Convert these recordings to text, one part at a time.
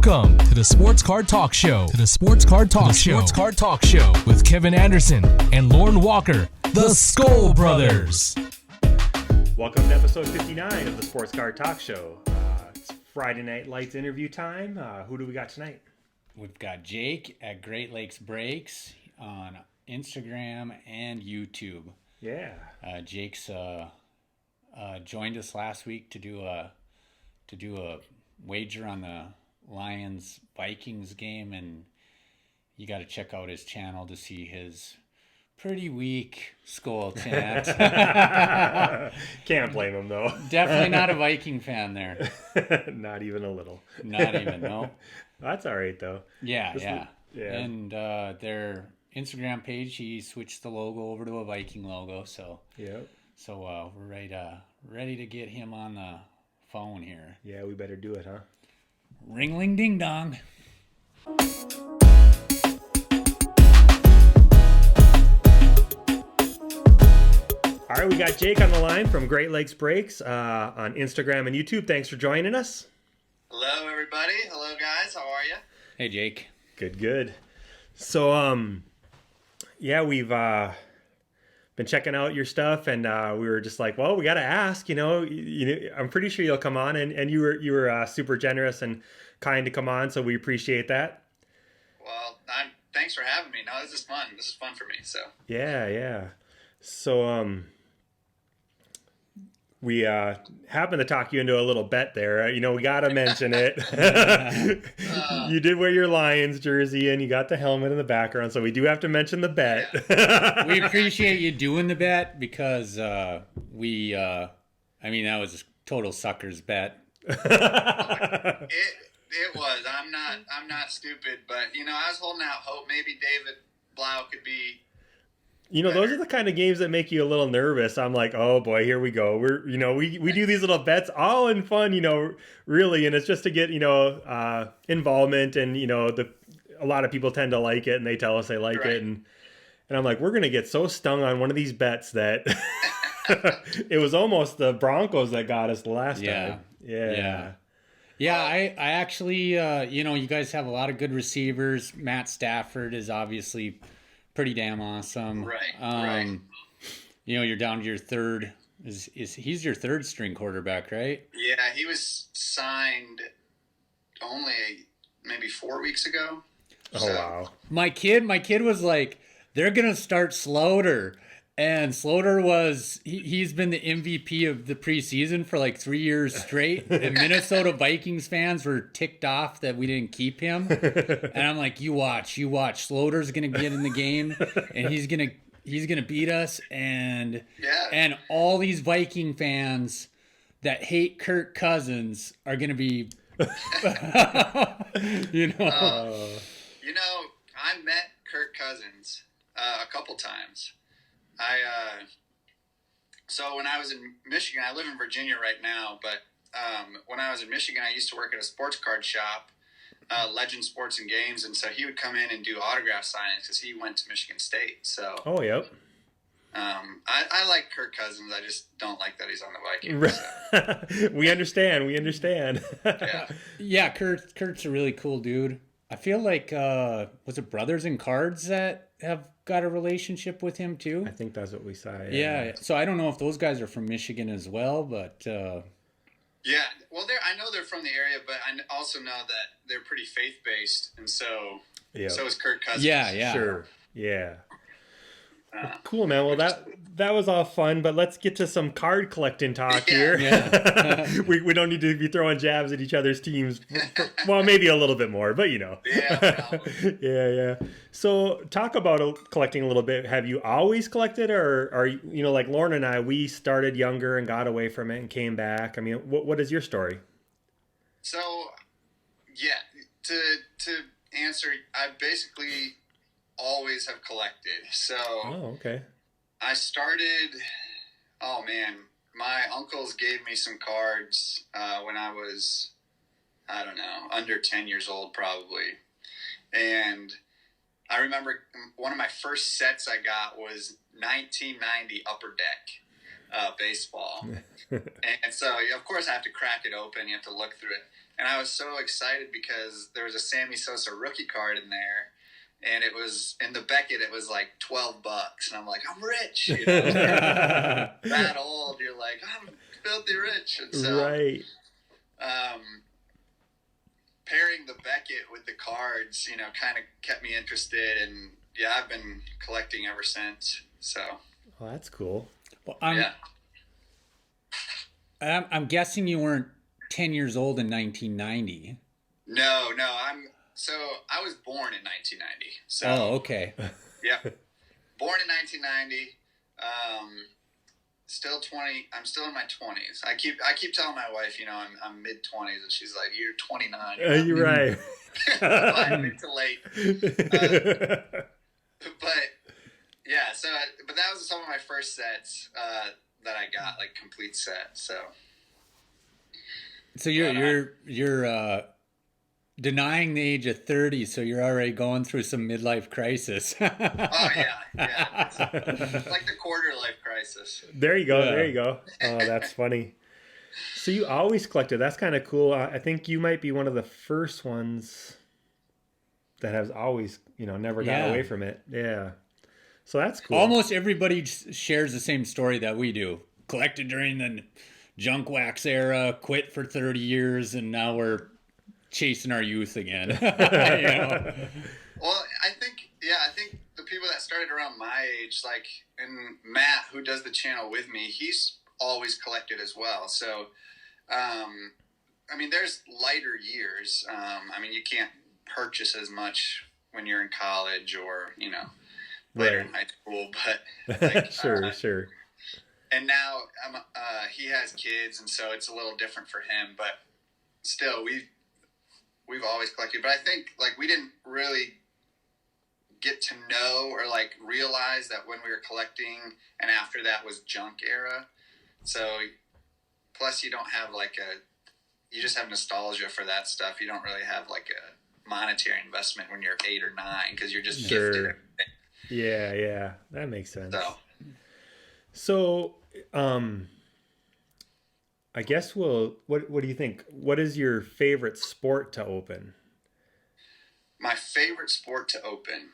Welcome to the Sports Card Talk Show. Sports Card Talk Show with Kevin Anderson and Lauren Walker, the Skol Brothers. Welcome to episode 59 of the Sports Card Talk Show. It's Friday Night Lights interview time. Who do we got tonight? We've got Jake at Great Lakes Breaks on Instagram and YouTube. Yeah. Jake's joined us last week to do a wager on the Lions Vikings game, and you got to check out his channel to see his pretty weak Skol chant. Can't blame him though. Definitely not a Viking fan there. Not even a little. Not even, no. That's all right though. Yeah. And their Instagram page, he switched the logo over to a Viking logo. So we're ready to get him on the phone here. Yeah, we better do it, huh? Ringling ding dong. All right, we got Jake on the line from Great Lakes Breaks on Instagram and YouTube. Thanks for joining us. Hello, everybody. Hello, guys. How are you? Hey, Jake. Good. So, we've been checking out your stuff, and we were just like, well, we got to ask. I'm pretty sure you'll come on, and you were super generous and kind to come on, so we appreciate that. Well, thanks for having me. No, this is fun. This is fun for me. So. Yeah. So, we happened to talk you into a little bet there. We got to mention it. You did wear your Lions jersey, and you got the helmet in the background, so we do have to mention the bet. Yeah. We appreciate you doing the bet because that was a total sucker's bet. It was. I'm not stupid, but I was holding out hope. Maybe David Blau could be. Those are the kind of games that make you a little nervous. I'm like, oh boy, here we go. We do these little bets all in fun, really, and it's just to get involvement, and a lot of people tend to like it, and they tell us they like it, and I'm like, we're gonna get so stung on one of these bets that it was almost the Broncos that got us the last time. Yeah, I actually, you guys have a lot of good receivers. Matt Stafford is obviously pretty damn awesome. Right. You're down to your third. He's your third string quarterback, right? Yeah, he was signed only maybe 4 weeks ago. Oh, wow. My kid was like, they're going to start Slaughter. And Slaughter he's been the MVP of the preseason for like 3 years straight. And Minnesota Vikings fans were ticked off that we didn't keep him. And I'm like, you watch. Slaughter's going to get in the game, and he's going to beat us. And all these Viking fans that hate Kirk Cousins are going to be, I met Kirk Cousins a couple times. So when I was in Michigan, I live in Virginia right now, but when I was in Michigan, I used to work at a sports card shop, Legend Sports and Games, and so he would come in and do autograph signings because he went to Michigan State. So. Oh, yep. I like Kirk Cousins. I just don't like that he's on the Vikings. So. We understand. Yeah, Kurt's a really cool dude. I feel like, was it Brothers in Cards that have got a relationship with him too? I think that's what we saw. Yeah. So I don't know if those guys are from Michigan as well, but. Yeah, well, I know they're from the area, but I also know that they're pretty faith-based, and so is Kirk Cousins. Yeah. Sure. Yeah. Cool, man. Well, that was all fun, but let's get to some card collecting talk here. Yeah. we don't need to be throwing jabs at each other's teams. Well, maybe a little bit more, but Yeah. Yeah. So talk about collecting a little bit. Have you always collected, or are you, like Lauren and I, we started younger and got away from it and came back? I mean, what is your story? So, to answer, I basically always have collected. So okay. I started, my uncles gave me some cards when I was, under 10 years old probably. And I remember one of my first sets I got was 1990 Upper Deck baseball. And so, of course, I have to crack it open. You have to look through it. And I was so excited because there was a Sammy Sosa rookie card in there, and it was in the Beckett. It was like $12, and I'm like, I'm rich. You know, that old, you're like, I'm filthy rich, and so right. Pairing the Beckett with the cards, you know, kind of kept me interested, and yeah, I've been collecting ever since. So, Oh, that's cool. Well, yeah. I'm guessing you weren't 10 years old in 1990. No, I was born in 1990. So, Oh, okay. yeah, born in 1990. Still 20. I'm still in my 20s. I keep telling my wife, you know, I'm mid 20s, and she's like, "You're 29." You're right. I'm mid to late. But yeah, but that was some of my first sets that I got, like complete sets. So you're denying the age of 30, so you're already going through some midlife crisis. Oh yeah. It's like the quarter-life crisis. There you go. Yeah. There you go. Oh, that's funny. So you always collected. That's kind of cool. I think you might be one of the first ones that has always, you know, never got away from it. Yeah. So that's cool. Almost everybody shares the same story that we do. Collected during the junk wax era, quit for 30 years, and now we're chasing our youth again. You know? Well, I think the people that started around my age, like, and Matt, who does the channel with me, he's always collected as well. So, I mean, there's lighter years. I mean, you can't purchase as much when you're in college or, you know, later in high school, but like, sure. And now he has kids, and so it's a little different for him, but still we've always collected. But I think, like, we didn't really get to know or like realize that when we were collecting and after that was junk era. So plus you don't have you just have nostalgia for that stuff. You don't really have like a monetary investment when you're 8 or 9 because you're just gifted everything. Yeah, that makes sense. So I guess what do you think? What is your favorite sport to open? My favorite sport to open,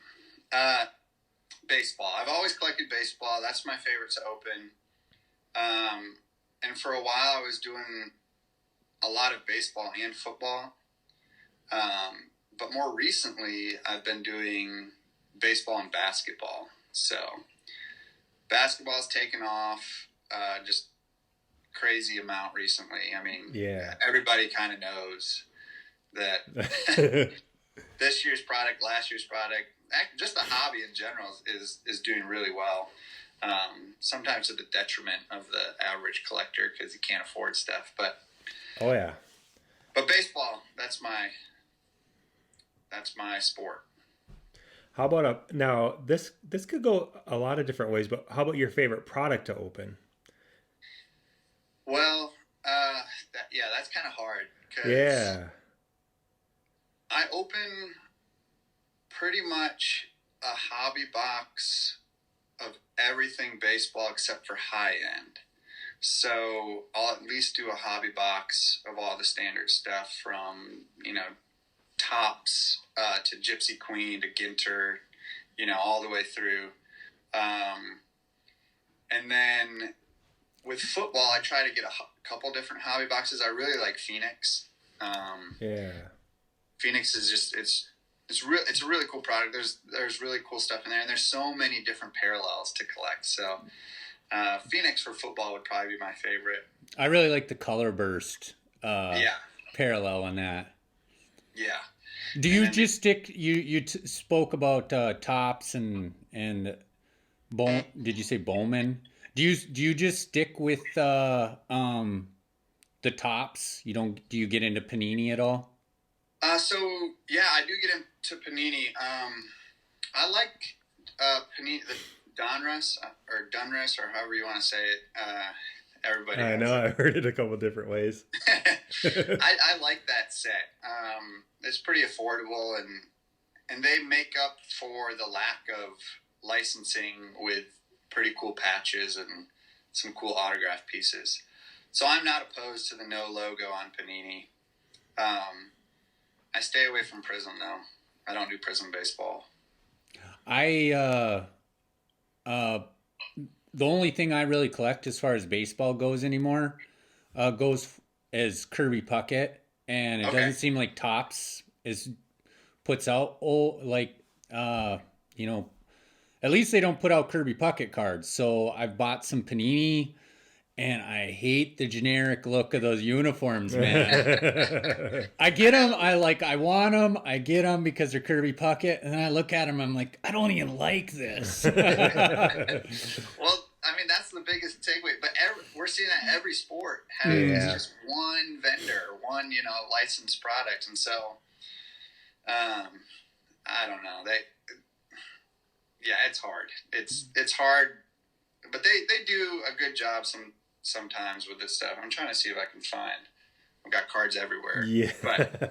baseball. I've always collected baseball. That's my favorite to open. And for a while, I was doing a lot of baseball and football. But more recently, I've been doing baseball and basketball. So basketball's taken off just crazy amount recently. I mean, everybody kind of knows that this year's product, last year's product, just the hobby in general is doing really well. Sometimes to the detriment of the average collector because he can't afford stuff. But but baseball, that's my sport. How about now this could go a lot of different ways, but how about your favorite product to open? Well, that's kind of hard because I open pretty much a hobby box of everything baseball except for high end. So I'll at least do a hobby box of all the standard stuff from, you know, Tops to Gypsy Queen to Ginter, you know, all the way through. And then with football, I try to get a couple different hobby boxes. I really like Phoenix. Phoenix is just it's a really cool product. There's really cool stuff in there, and there's so many different parallels to collect. So Phoenix for football would probably be my favorite. I really like the color burst parallel on that. Yeah. Do you just stick? You spoke about Tops and did you say Bowman? Do you just stick with the Tops? Do you get into Panini at all? So yeah, I do get into Panini. I like Panini, the Donruss or however you want to say it. Everybody. I know. I've heard it a couple different ways. I like that set. It's pretty affordable, and they make up for the lack of licensing with pretty cool patches and some cool autograph pieces. So I'm not opposed to the no logo on Panini. I stay away from Prism though. I don't do Prism baseball. I the only thing I really collect as far as baseball goes anymore goes as Kirby Puckett, and it doesn't seem like Topps puts out at least they don't put out Kirby Puckett cards. So I've bought some Panini, and I hate the generic look of those uniforms, man. I get them. I want them. I get them because they're Kirby Puckett, and then I look at them. I'm like, I don't even like this. Well, I mean, that's the biggest takeaway. But we're seeing that every sport has just one vendor, one licensed product, and so I don't know. It's hard. It's hard, but they do a good job sometimes with this stuff. I'm trying to see if I can find. I've got cards everywhere. Yeah. But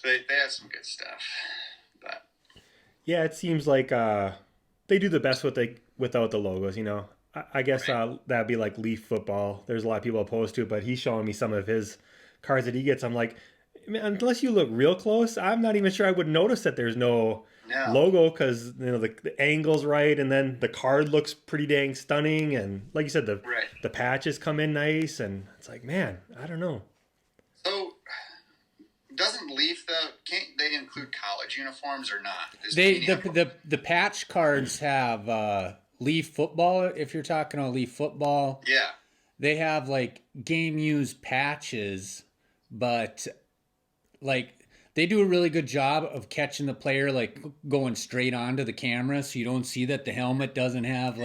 they have some good stuff. But yeah, it seems like they do the best without the logos, I guess that'd be like Leaf football. There's a lot of people opposed to it, but he's showing me some of his cards that he gets. I'm like, man, unless you look real close, I'm not even sure I would notice that there's no logo, because the angle's right, and then the card looks pretty dang stunning, and like you said, the patches come in nice, and it's like, man, I don't know. So doesn't Leaf can't they include college uniforms or not? The patch cards have Leaf football. If you're talking about Leaf football, they have like game used patches, but like they do a really good job of catching the player like going straight onto the camera, so you don't see that the helmet doesn't have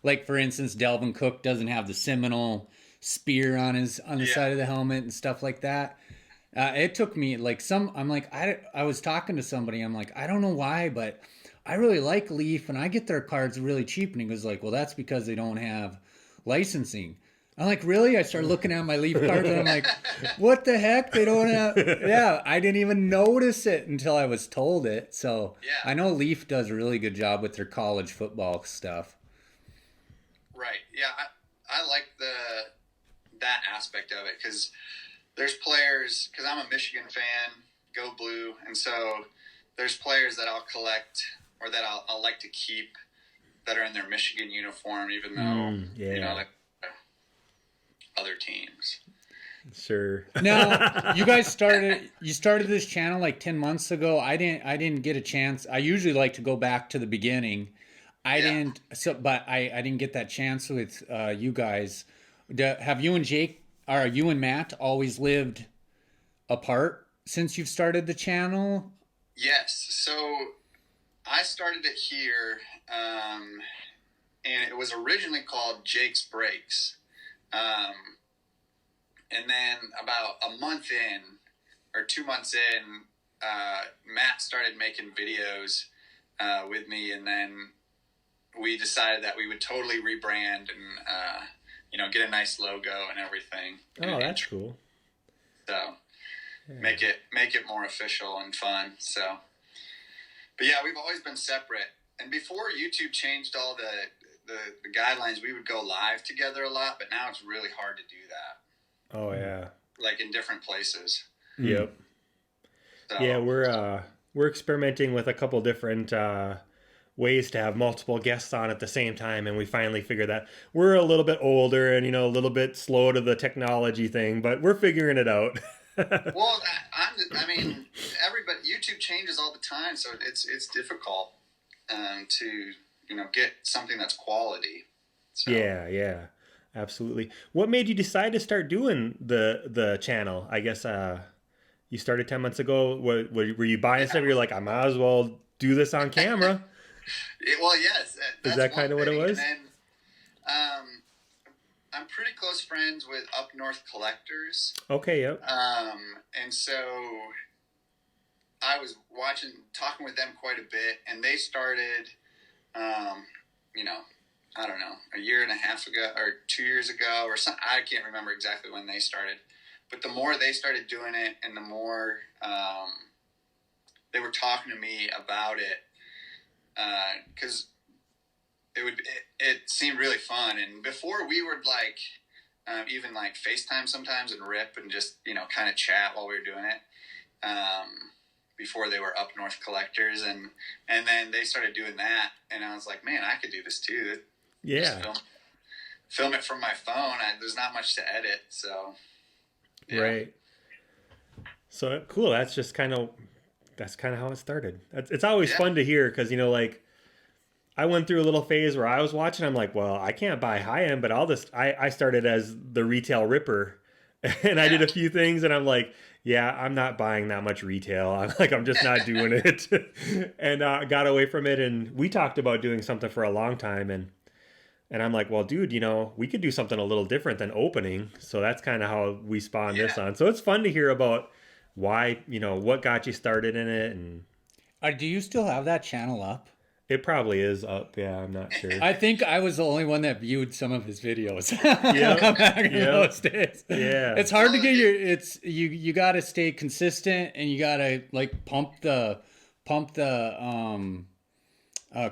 like for instance, Delvin Cook doesn't have the Seminole spear on the side of the helmet and stuff like that. It took me I was talking to somebody, I'm like, I don't know why, but I really like Leaf and I get their cards really cheap, and he was like, well, that's because they don't have licensing. I'm like, really? I started looking at my Leaf cards and I'm like, what the heck? They don't have... Yeah, I didn't even notice it until I was told it. So I know Leaf does a really good job with their college football stuff. Right. Yeah, I like that aspect of it, because there's players, because I'm a Michigan fan, go blue, and so there's players that I'll collect or that I'll like to keep that are in their Michigan uniform, even though, other teams. Sure. Now, you guys started this channel like 10 months ago. I didn't get a chance. I usually like to go back to the beginning. I didn't get that chance with you guys. Have you and Matt always lived apart since you've started the channel? Yes. So I started it here, and it was originally called Jake's Breaks. And then about a month in, or 2 months in, Matt started making videos with me, and then we decided that we would totally rebrand and get a nice logo and everything. Oh, that's cool. So make it more official and fun. So, but yeah, we've always been separate. And before YouTube changed all the guidelines, we would go live together a lot, but now it's really hard to do that. Oh yeah. Like in different places. Yep. So, yeah, we're experimenting with a couple different ways to have multiple guests on at the same time, and we finally figured that we're a little bit older and a little bit slow to the technology thing, but we're figuring it out. Well, I mean, everybody, YouTube changes all the time, so it's difficult to get something that's quality. So. Yeah, absolutely. What made you decide to start doing the channel? I guess you started 10 months ago. Were you buying stuff? You're like, I might as well do this on camera. Well, yes. Is that kind of what it was? And then, I'm pretty close friends with Up North Collectors. Okay, yep. And so I was talking with them quite a bit, and they started, I don't know, a year and a half ago or 2 years ago or something. I can't remember exactly when they started, but the more they started doing it and the more they were talking to me about it, because it seemed really fun. And before we were like, even like FaceTime sometimes and rip and just, kind of chat while we were doing it. Before they were up north collectors, and then they started doing that, and I was like, man, I could do this too. Yeah. Just film it from my phone. There's not much to edit, so yeah. Right. So cool. That's kind of how it started. It's always fun to hear because like I went through a little phase where I was watching. I'm like, well, I can't buy high end, but I started as the retail ripper, and I did a few things, and I'm like, yeah, I'm not buying that much retail. I'm just not doing it, and got away from it. And we talked about doing something for a long time, and I'm like, well, dude, we could do something a little different than opening. So that's kind of how we spawned this on. So it's fun to hear about why, what got you started in it. And do you still have that channel up? It probably is up. Yeah, I'm not sure. I think I was the only one that viewed some of his videos. Back in those days. Yeah. It's hard to get you got to stay consistent, and you got to like pump the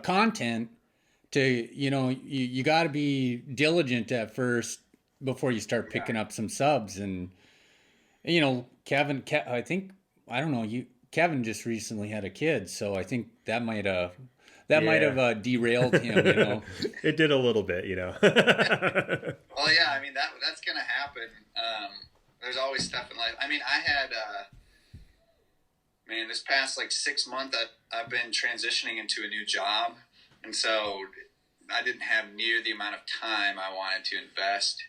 content to, you got to be diligent at first before you start picking up some subs. And Kevin, I think, I don't know, Kevin just recently had a kid, so I think that might have derailed him. It did a little bit. Well, yeah, I mean that's gonna happen. There's always stuff in life. I mean, I had this past like 6 months I've been transitioning into a new job, and so I didn't have near the amount of time I wanted to invest.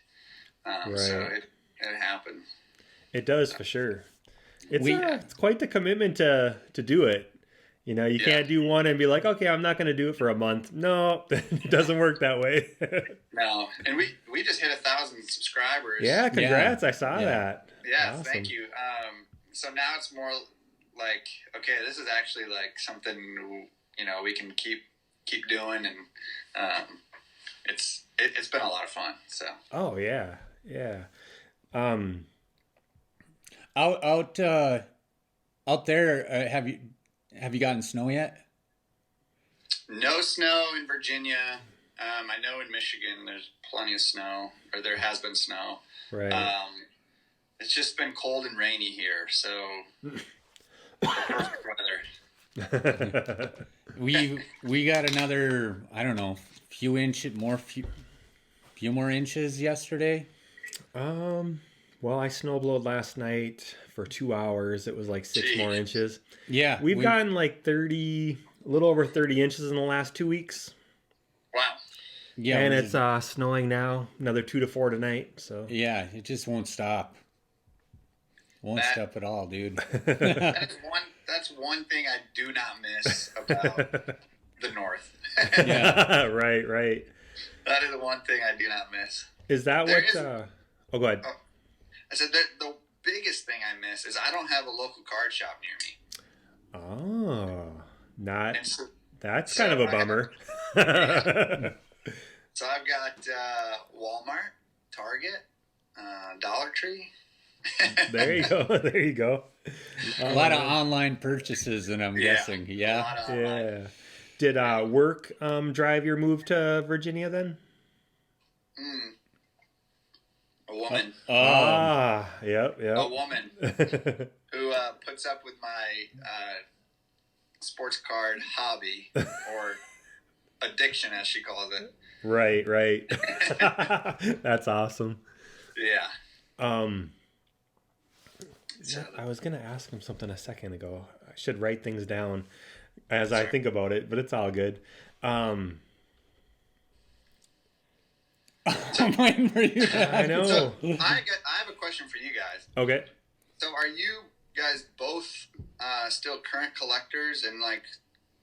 Right. So it happened. It does, for sure. It's quite the commitment to do it. You can't do one and be like, okay, I'm not going to do it for a month. No, it doesn't work that way. No, and we just hit 1,000 subscribers. Yeah, congrats! Yeah. I saw that. Yeah, awesome. Thank you. So now it's more like, okay, this is actually like something we can keep doing, and it's been a lot of fun. So. Oh yeah. Out there, have you gotten snow yet? No snow in Virginia. I know in Michigan there's plenty of snow, or there has been snow. Right. It's just been cold and rainy here, so perfect weather. We got another, I don't know, few more inches yesterday. Well, I snowblowed last night for 2 hours. It was like 6 more inches. Yeah. We've gotten like a little over 30 inches in the last 2 weeks. Wow. Yeah. And it's snowing now, another 2 to 4 tonight. So yeah, it just won't stop. Won't stop at all, dude. That's one thing I do not miss about the North. Yeah. Right. That is the one thing I do not miss. Is that go ahead. I said the biggest thing I miss is I don't have a local card shop near me. Oh, that's kind of a bummer. So I've got Walmart, Target, Dollar Tree. There you go. A lot of online purchases, and I'm guessing, yeah. Did work drive your move to Virginia then? A woman. Yep. A woman who puts up with my sports card hobby, or addiction, as she calls it. Right. That's awesome. Yeah. I was gonna ask him something a second ago. I should write things down as I think about it, but it's all good. I'm waiting for you. I know. So I have a question for you guys. Okay. So are you guys both still current collectors? And like,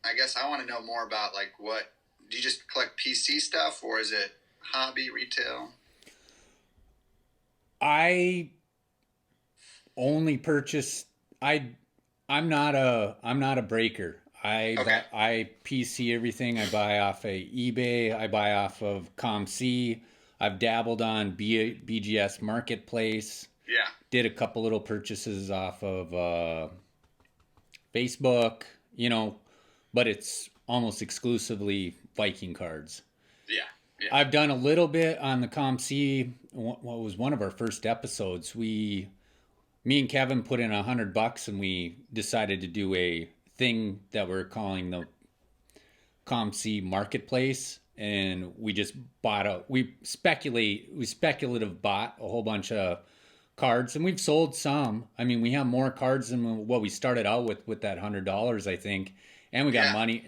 I guess I want to know more about like, what do you just collect PC stuff, or is it hobby, retail? I only purchase. I'm not a breaker. I PC everything. I buy off of eBay. I buy off of ComC. I've dabbled on BGS Marketplace. Yeah. Did a couple little purchases off of Facebook, but it's almost exclusively Viking cards. Yeah. Yeah. I've done a little bit on the ComC. What was one of our first episodes? Me and Kevin put in $100 and we decided to do a thing that we're calling the ComC Marketplace. And we just we speculative bought a whole bunch of cards, and we've sold some. I mean, we have more cards than what we started out with that $100, I think. And we got money,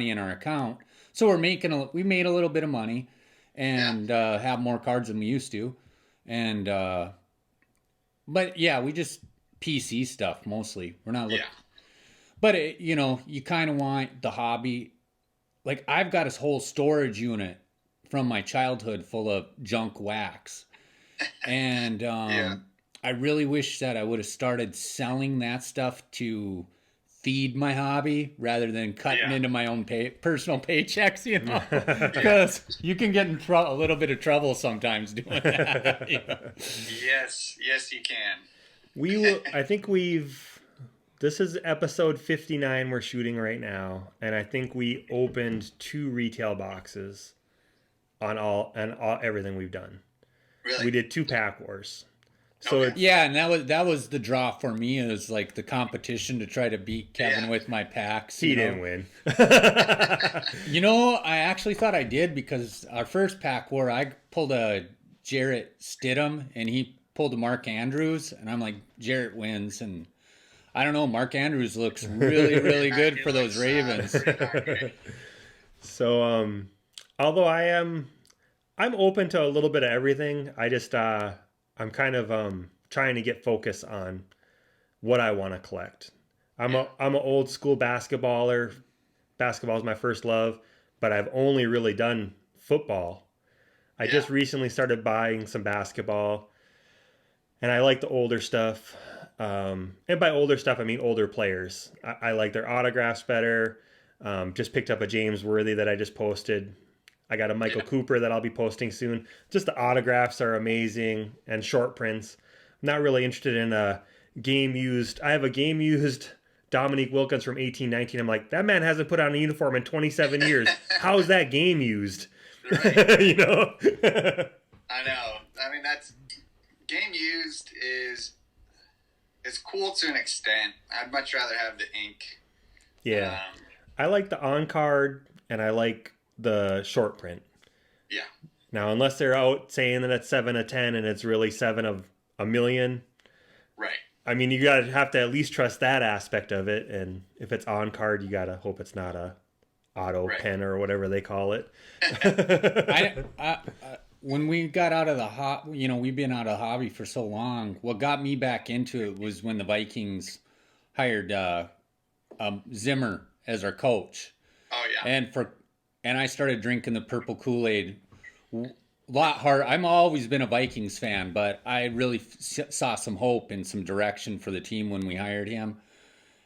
in our account. So we made a little bit of money, and have more cards than we used to. And but yeah, we just PC stuff mostly. We're not looking. But you kind of want the hobby. Like, I've got this whole storage unit from my childhood full of junk wax. And I really wish that I would have started selling that stuff to feed my hobby rather than cutting into my own personal paychecks, because you can get in a little bit of trouble sometimes doing that. Yes, you can. I think this is episode 59 we're shooting right now, and I think we opened 2 retail boxes on everything we've done. Really? We did 2 pack wars. So and that was the draw for me, is like the competition to try to beat Kevin with my packs. He didn't win. I actually thought I did, because our first pack war, I pulled a Jarrett Stidham and he pulled a Mark Andrews, and I'm like, Jarrett wins. And I don't know, Mark Andrews looks really, really good for those Ravens. So, although I'm open to a little bit of everything, I just, I'm kind of trying to get focus on what I want to collect. I'm an old school basketballer. Basketball is my first love, but I've only really done football. I just recently started buying some basketball, and I like the older stuff. And by older stuff, I mean older players. I like their autographs better. Just picked up a James Worthy that I just posted. I got a Michael Cooper that I'll be posting soon. Just the autographs are amazing, and short prints. I'm not really interested in a game used. I have a game used Dominique Wilkins from 1819. I'm like, that man hasn't put on a uniform in 27 years. How is that game used? Right. I know. I mean, that's game used is cool to an extent. I'd much rather have the ink. Yeah. I like the on card, and I like the short print. Yeah. Now, unless they're out saying that it's 7 of 10 and it's really 7 of a million. Right. I mean, you have to at least trust that aspect of it. And if it's on card, you got to hope it's not a auto pen or whatever they call it. When we got out of the we've been out of hobby for so long. What got me back into it was when the Vikings hired Zimmer as our coach. Oh yeah. And I started drinking the purple Kool-Aid a lot harder. I've always been a Vikings fan, but I really saw some hope and some direction for the team when we hired him.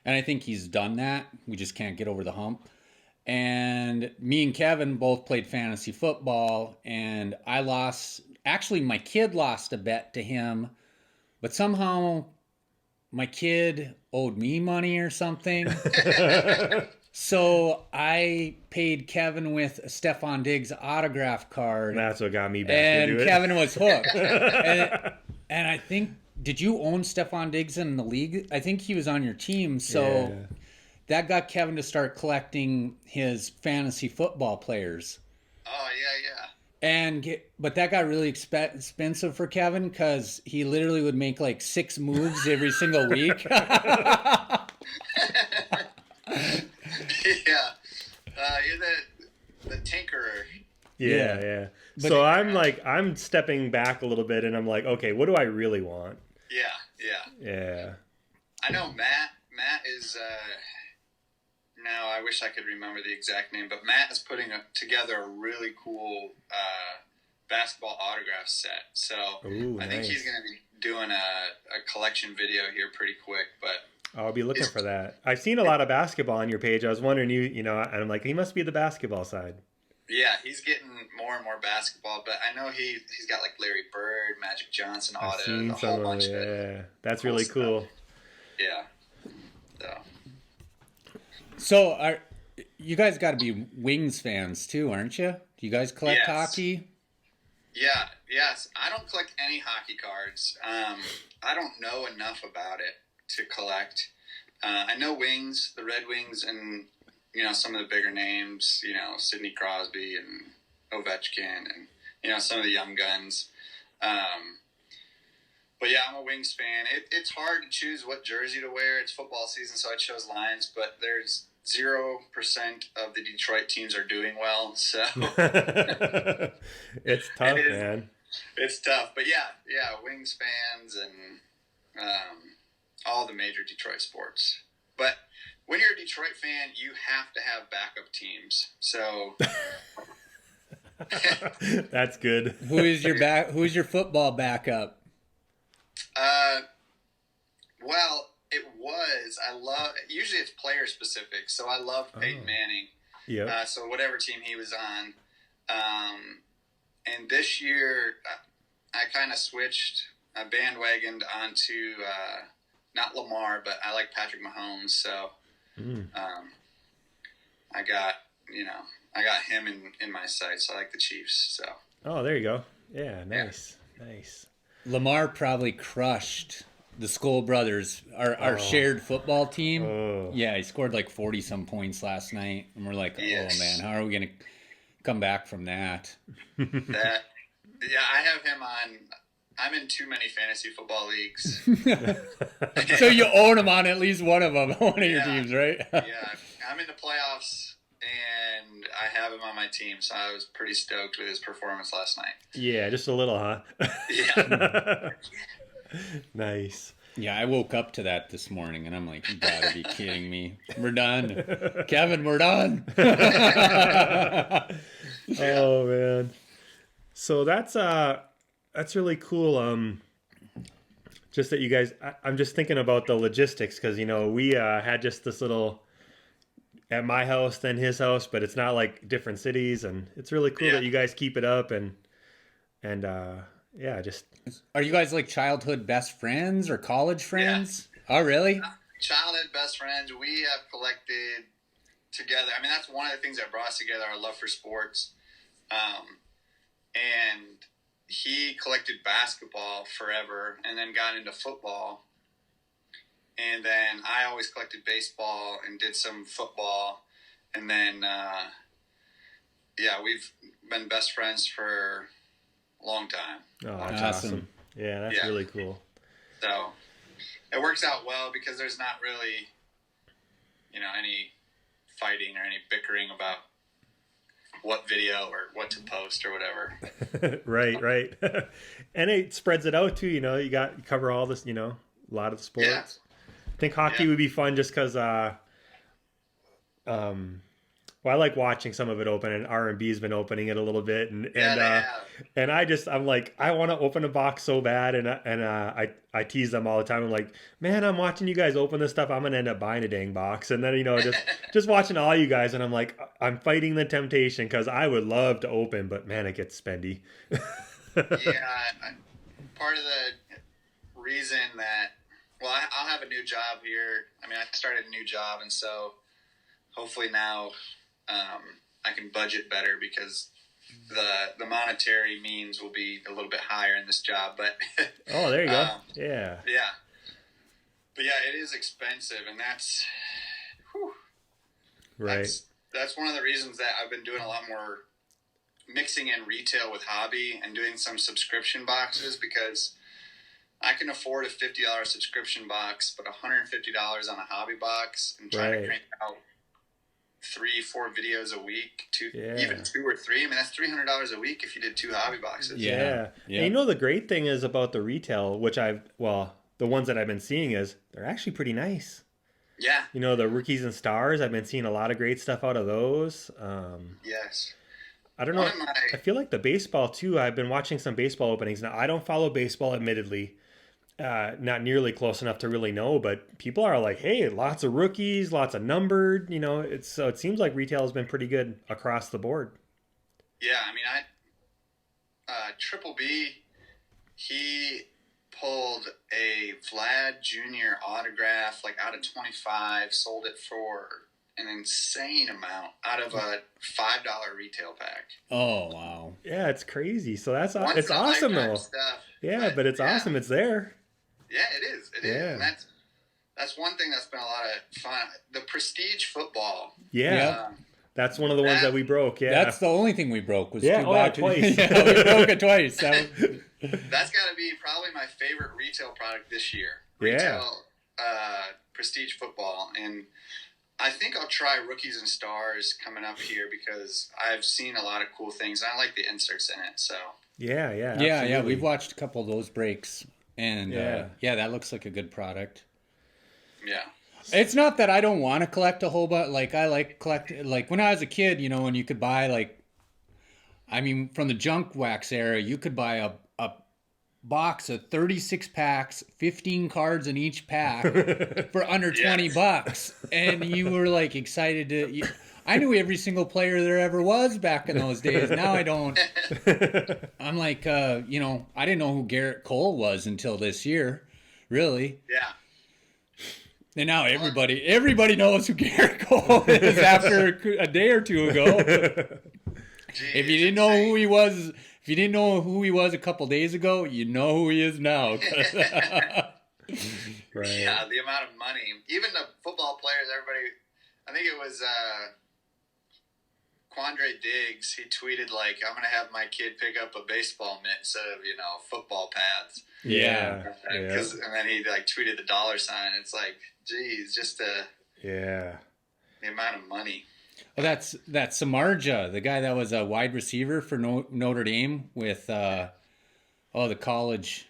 And I think he's done that. We just can't get over the hump. And me and Kevin both played fantasy football, and actually my kid lost a bet to him, but somehow my kid owed me money or something. So I paid Kevin with a Stephon Diggs autograph card. That's what got me back and into it. Kevin was hooked. and I think, did you own Stephon Diggs in the league? I think he was on your team. So that got Kevin to start collecting his fantasy football players. Oh, yeah. But that got really expensive for Kevin, because he literally would make like 6 moves every single week. Yeah. You're the tinkerer. Yeah. So I'm stepping back a little bit, and I'm like, okay, what do I really want? Yeah. I know Matt is, now I wish I could remember the exact name, but Matt is putting together a really cool basketball autograph set. So I think he's going to be doing a collection video here pretty quick, but I'll be looking for that. I've seen a lot of basketball on your page. I was wondering, and I'm like, he must be the basketball side. Yeah, he's getting more and more basketball, but I know he's got like Larry Bird, Magic Johnson auto, a whole bunch of it. Yeah, that's really cool. Yeah. So you guys got to be Wings fans too, aren't you? Do you guys collect hockey? Yeah, yes. I don't collect any hockey cards. I don't know enough about it to collect. I know Wings, the Red Wings, and some of the bigger names. Sidney Crosby and Ovechkin, and some of the young guns. But yeah, I'm a Wings fan. It's hard to choose what jersey to wear. It's football season, so I chose Lions. But there's 0% of the Detroit teams are doing well. So it's tough, man. It's tough, but yeah, Wings fans and all the major Detroit sports. But when you're a Detroit fan, you have to have backup teams. So that's good. Who's your football backup? Well, usually it's player specific. So I love Peyton Manning. Yeah. So whatever team he was on. And this year I kind of switched, I bandwagoned onto, not Lamar, but I like Patrick Mahomes. So, I got him in my sights. I like the Chiefs. So. Oh, there you go. Yeah. Nice. Lamar probably crushed the Skol brothers, our shared football team. Oh. Yeah, he scored like 40 some points last night, and we're like, Yes. oh man, how are we gonna come back from that? I have him on. I'm in too many fantasy football leagues. So you own him on at least one of them, one of your teams, right? Yeah, I'm in the playoffs, and I have him on my team, so I was pretty stoked with his performance last night. Yeah, just a little, huh? Yeah. Nice. Yeah, I woke up to that this morning, and I'm like, you gotta be kidding me. We're done. Kevin, we're done. Oh, man. So that's really cool. Just that you guys, I'm just thinking about the logistics because, we had just this little at my house, then his house, but it's not like different cities. And it's really cool that you guys keep it up and just. Are you guys like childhood best friends or college friends? Yeah. Oh, really? Childhood best friends. We have collected together. I mean, that's one of the things that brought us together, our love for sports. And he collected basketball forever and then got into football. And then I always collected baseball and did some football. And then, we've been best friends for a long time. Oh, that's awesome. Yeah, that's really cool. So it works out well because there's not really, any fighting or any bickering about what video or what to post or whatever. Right. And it spreads it out too, you cover all this, a lot of the sports. Yeah. I think hockey would be fun just because I like watching some of it open, and R&B's been opening it a little bit, and I'm like, I want to open a box so bad, and I tease them all the time. I'm like, man, I'm watching you guys open this stuff. I'm gonna end up buying a dang box, and then just watching all you guys, and I'm like, I'm fighting the temptation because I would love to open, but man, it gets spendy. Part of the reason that, I'll have a new job here. I mean, I started a new job, and so hopefully now. I can budget better because the monetary means will be a little bit higher in this job, but oh, there you go. Yeah. But it is expensive, and that's right. That's one of the reasons that I've been doing a lot more mixing in retail with hobby and doing some subscription boxes because I can afford a $50 subscription box, but $150 on a hobby box and trying to crank out 3-4 videos a week, even 2 or 3. I mean, that's $300 a week if you did 2 hobby boxes. Yeah. And the great thing is about the retail, which the ones that I've been seeing is they're actually pretty nice. Yeah. The rookies and stars, I've been seeing a lot of great stuff out of those. Yes. I don't know. I feel like the baseball too. I've been watching some baseball openings. Now, I don't follow baseball, admittedly. Not nearly close enough to really know, but people are like, hey, lots of rookies, lots of numbered, so it seems like retail has been pretty good across the board. Yeah. I mean, Triple B, he pulled a Vlad Jr. autograph, like out of 25, sold it for an insane amount out of a $5 retail pack. Oh wow. Yeah, it's crazy. So it's Once in a awesome lifetime though. Stuff, Yeah, but it's awesome. It's there. Yeah, it is. It is. And that's one thing that's been a lot of fun. The Prestige football. Yeah. That's one of the ones that we broke. Yeah. That's the only thing we broke was twice. Yeah, we broke it twice. That's got to be probably my favorite retail product this year. Retail Prestige football. And I think I'll try Rookies and Stars coming up here because I've seen a lot of cool things. And I like the inserts in it. So yeah. Yeah. We've watched a couple of those breaks, and that looks like a good product. Yeah. It's not that I don't want to collect a whole bunch. Like I like collect. Like when I was a kid, you know, when you could buy from the junk wax era, you could buy a box of 36 packs, 15 cards in each pack for under $20, and you were like excited to. I knew every single player there ever was back in those days. Now I don't. I'm like, I didn't know who Garrett Cole was until this year, really. Yeah. And now everybody knows who Garrett Cole is after a day or two ago. If you didn't know who he was, a couple days ago, you know who he is now. Right. Yeah, the amount of money. Even the football players, everybody. I think it was Quandre Diggs. He tweeted like, "I'm gonna have my kid pick up a baseball mitt instead of football pads." Yeah. And then he like tweeted the dollar sign. It's like, geez, just the amount of money. Well, that's Samardzija, the guy that was a wide receiver for Notre Dame with the college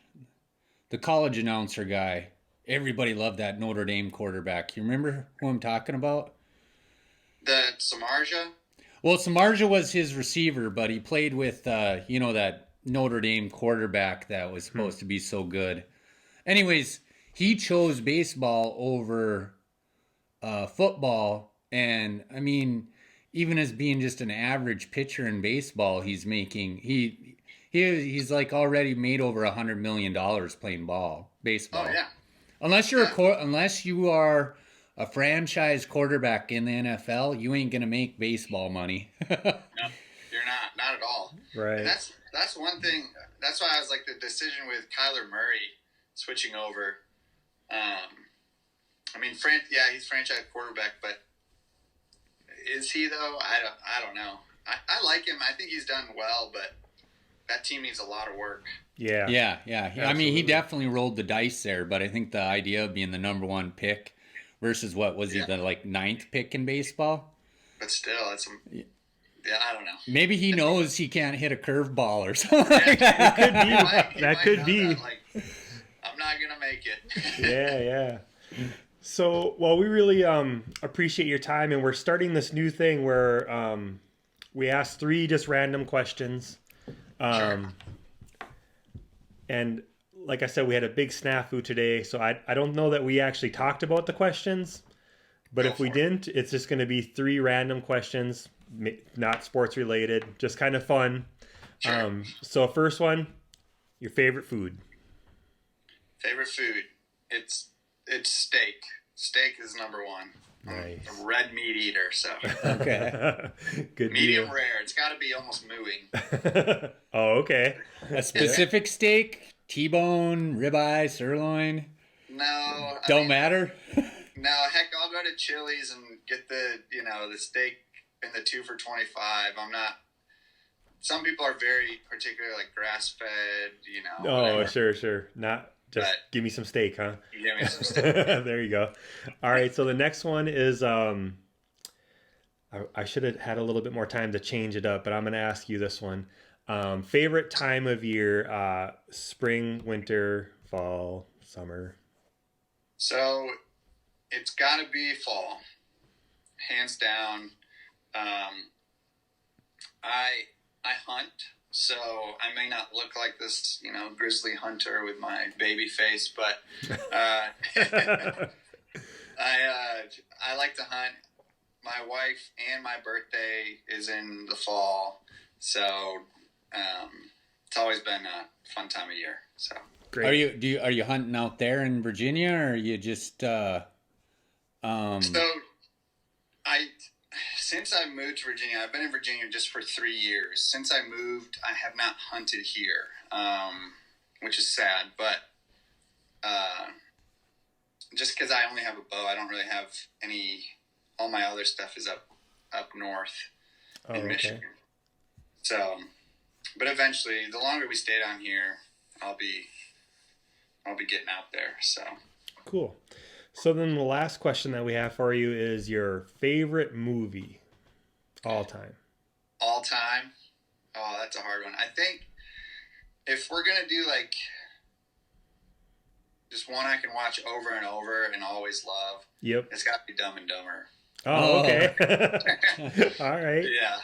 announcer guy. Everybody loved that Notre Dame quarterback. You remember who I'm talking about? The Samardzija? Well, Samardzija was his receiver, but he played with that Notre Dame quarterback that was supposed to be so good. Anyways, he chose baseball over football, and I mean, even as being just an average pitcher in baseball, he's like already made over $100 million playing baseball. Oh yeah. Unless you are a franchise quarterback in the NFL, you ain't gonna make baseball money. No, you're not at all. Right. And that's one thing. That's why I was like the decision with Kyler Murray switching over. He's franchise quarterback, but is he though? I don't know. I like him. I think he's done well, but that team needs a lot of work. Yeah. Yeah. I mean, he definitely rolled the dice there, but I think the idea of being the number one pick versus what was he, the like 9th pick in baseball? But still, I don't know. Maybe he knows he can't hit a curveball or something. That could be. I'm not gonna make it. Yeah. So, well, we really appreciate your time, and we're starting this new thing where we ask 3 just random questions. Sure. And like I said, we had a big snafu today, so I don't know that we actually talked about the questions, but if we didn't, it's just going to be 3 random questions, not sports related, just kind of fun. Sure. So first one, your favorite food. Favorite food? It's steak. Steak is number one. Nice. I'm a red meat eater, so. Okay. Good Medium deal. rare. It's got to be almost mooing. Oh, okay. A specific steak, T-bone, ribeye, sirloin. No. Don't matter. No, heck, I'll go to Chili's and get the steak in the 2 for $25. I'm not. Some people are very particular, like grass-fed, Oh, whatever. sure. Not just give me some steak, huh? Give me some steak. There you go. All right, so the next one is I should have had a little bit more time to change it up, but I'm going to ask you this one. Favorite time of year, spring, winter, fall, summer? So it's got to be fall, hands down. I hunt, so I may not look like this, grizzly hunter with my baby face, but I like to hunt. My wife and my birthday is in the fall, so it's always been a fun time of year. So Great. Are you hunting out there in Virginia, or are you just So Since I moved to Virginia, I've been in Virginia just for 3 years. Since I moved, I have not hunted here, which is sad. But just because I only have a bow, I don't really have any. All my other stuff is up north in Michigan. So, but eventually, the longer we stay down here, I'll be getting out there. So cool. So then the last question that we have for you is your favorite movie all time. All time? Oh, that's a hard one. I think if we're going to do like just one I can watch over and over and always love, it's got to be Dumb and Dumber. Oh, okay. All right. Yeah.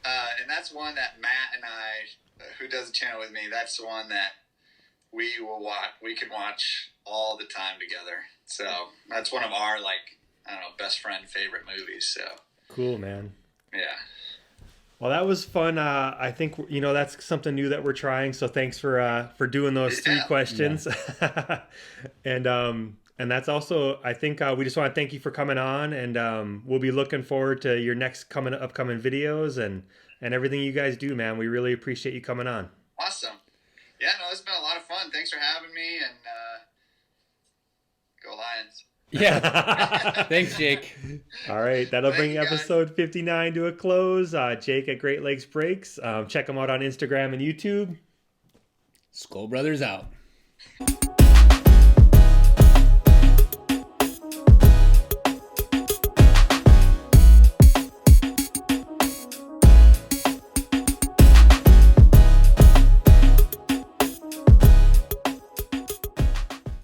And that's one that Matt and I, who does the channel with me, that's the one that we will watch. We can watch all the time together. So that's one of our, like, I don't know, best friend favorite movies. So cool, man. Yeah. Well, that was fun. I think, that's something new that we're trying. So thanks for doing those 3 questions. Yeah. And that's also, I think we just want to thank you for coming on, and we'll be looking forward to your next upcoming videos and everything you guys do, man. We really appreciate you coming on. Awesome. Yeah, no, it's been a lot of fun. Thanks for having me, and go Lions. Yeah. Thanks, Jake. All right. That'll bring episode 59 to a close. Jake at Great Lakes Breaks. Check him out on Instagram and YouTube. Skol Brothers out.